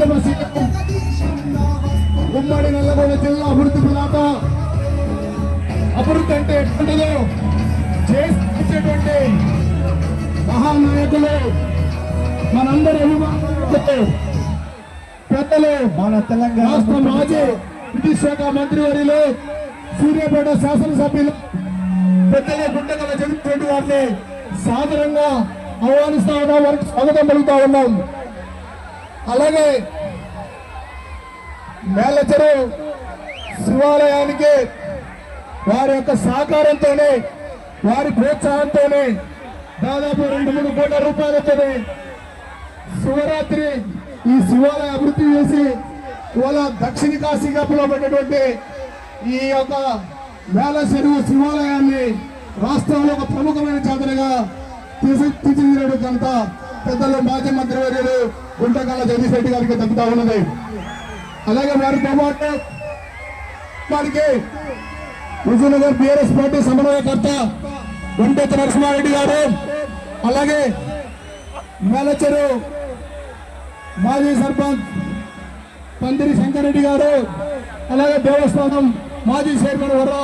ఉత్తమ సీఎం ఉమ్మడి నల్లగొండ జిల్లా అభివృద్ధి ప్రదాత. అభివృద్ధి అంటే ఎటువంటిదో చేసేటువంటి మహానాయకులు మనందరి అభిమానులు పెద్దలు, మన తెలంగాణ రాష్ట్ర మాజీ విద్యుత్ శాఖ మంత్రివర్యులు, సూర్యాపేట శాసనసభ్యులు పెద్దలు గుంటగల జగన్మోహన్ వారిని సాదరంగా ఆహ్వానిస్తా ఉన్నాం, వారికి స్వాగతం పలుకుతా ఉన్నాం. అలాగే మేలచెరు శివాలయానికి వారి యొక్క సహకారంతోనే, వారి ప్రోత్సాహంతోనే దాదాపు 2-3 కోట్ల రూపాయలతోనే శివరాత్రి ఈ శివాలయ అభివృద్ధి చేసి ఇవాళ దక్షిణ కాశీగా పిలువబడినటువంటి ఈ యొక్క మేలచెరు శివాలయాన్ని రాష్ట్రంలో ఒక ప్రముఖమైన జాతరగా తీర్చిదిద్దడం కనుక పెద్దలు మాజీ మంత్రివర్యులు గుంటకల్ల జగదీష్ రెడ్డి గారికి దక్కుతా ఉన్నది. అలాగే వారితో పాటు వారికి హుజూర్నగర్ టీఆర్ఎస్ పార్టీ సమన్వయకర్త గుంటెత్తి నరసింహారెడ్డి గారు, అలాగే మేలచెరు మాజీ సర్పంచ్ పందిరి శంకరెడ్డి గారు, అలాగే దేవస్థానం మాజీ చైర్మన్ వర్ర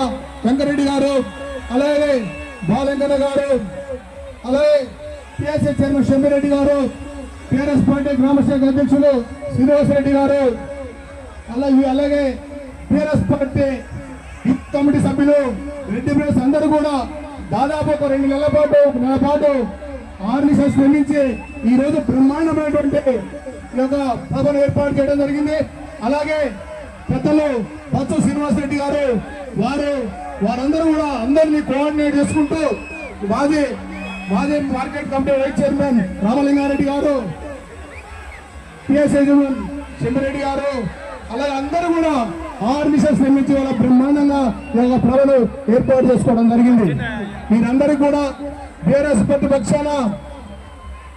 వెంకరెడ్డి గారు, అలాగే బాలెంకన్న గారు, అలాగే టీఎస్ఏ చైర్మన్ షమ్మిరెడ్డి గారు, టీఆర్ఎస్ పార్టీ గ్రామశాఖ అధ్యక్షులు శ్రీనివాసరెడ్డి గారు, అలాగే టీఆర్ఎస్ పార్టీ కమిటీ సభ్యులు రెడ్డి బ్రదర్స్ అందరూ కూడా దాదాపు ఒక 2 నెలల పాటు ఆర్నిసెస్ స్పందించి ఈ రోజు బ్రహ్మాండమైనటువంటి ఈ యొక్క సభను ఏర్పాటు చేయడం జరిగింది. అలాగే పెద్దలు బొత్స శ్రీనివాసరెడ్డి గారు వారందరూ కూడా అందరినీ కోఆర్డినేట్ చేసుకుంటూ మాజీ market committee vice chairman Ramalinga Reddy గారు, పిఎస్ చైర్మన్ చెమ్మిరెడ్డి గారు, అలాగే అందరూ కూడా ఆర్నిసెస్ నిర్మించి వాళ్ళ బ్రహ్మాండంగా ఈ యొక్క సభను ఏర్పాటు చేసుకోవడం జరిగింది. మీరందరికీ కూడా బీఆర్ఎస్ పార్టీ పక్షాన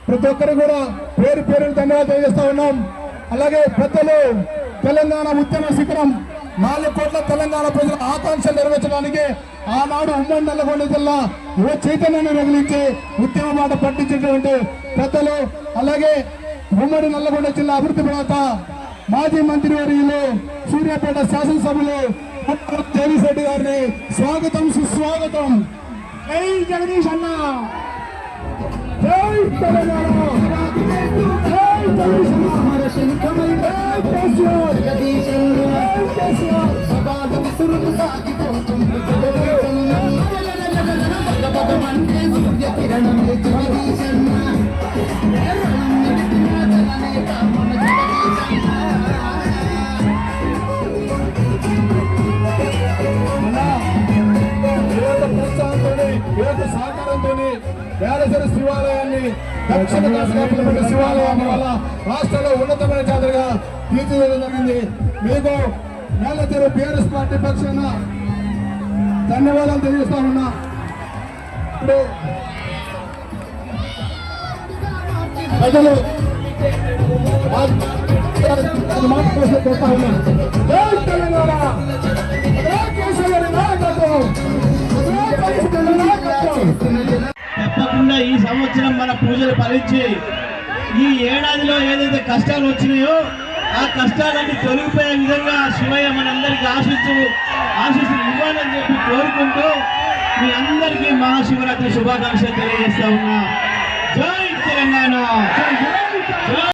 ప్రతి ఒక్కరు కూడా పేరు ధన్యవాదాలు తెలియజేస్తా ఉన్నాం. అలాగే పెద్దలు తెలంగాణ ఉద్యమ శిఖరం 4 కోట్ల తెలంగాణ ప్రజల ఆకాంక్షలు నెరవేర్చడానికి ఆనాడు ఉమ్మడి నల్లగొండ జిల్లా యువ చైతన్యాన్ని రగిలించి ఉద్యమ మాట పట్టించినటువంటి పెద్దలు, అలాగే ఉమ్మడి నల్లగొండ జిల్లా అభివృద్ధి ప్రదాత మాజీ మంత్రివర్యులు సూర్యాపేట శాసనసభ్యులు జగదీష్ రెడ్డి గారిని స్వాగతం సుస్వాగతం. జై జగదీష్ అన్న, జై తెలంగాణ, జై జగదీష్ అన్న, సహకారంతో మేలచెరు శివాలయాన్ని దక్షిణ కాశీగా పిలువబడే శివాలయాన్ని వల్ల రాష్ట్రంలో ఉన్నతమైన జాతరగా తీర్చిదిద్దడం జరిగింది. మీకు మేలచెరు బీఆర్ఎస్ పార్టీ పక్షాన ధన్యవాదాలు తెలియజేస్తా ఉన్నా. ఇప్పుడు ప్రజలు మాట కోసం కొడతా ఉన్నారు. జై తెలంగాణ, తప్పకుండా ఈ సంవత్సరం మన పూజలు ఫలించి ఈ ఏడాదిలో ఏదైతే కష్టాలు వచ్చినాయో ఆ కష్టాలన్నీ తొలగిపోయే విధంగా శివయ్య మనందరికీ ఆశీస్సులు ఇవ్వాలని చెప్పి కోరుకుంటూ మీ అందరికీ మహాశివరాత్రి శుభాకాంక్షలు తెలియజేస్తా ఉన్నా. జై తెలంగాణ.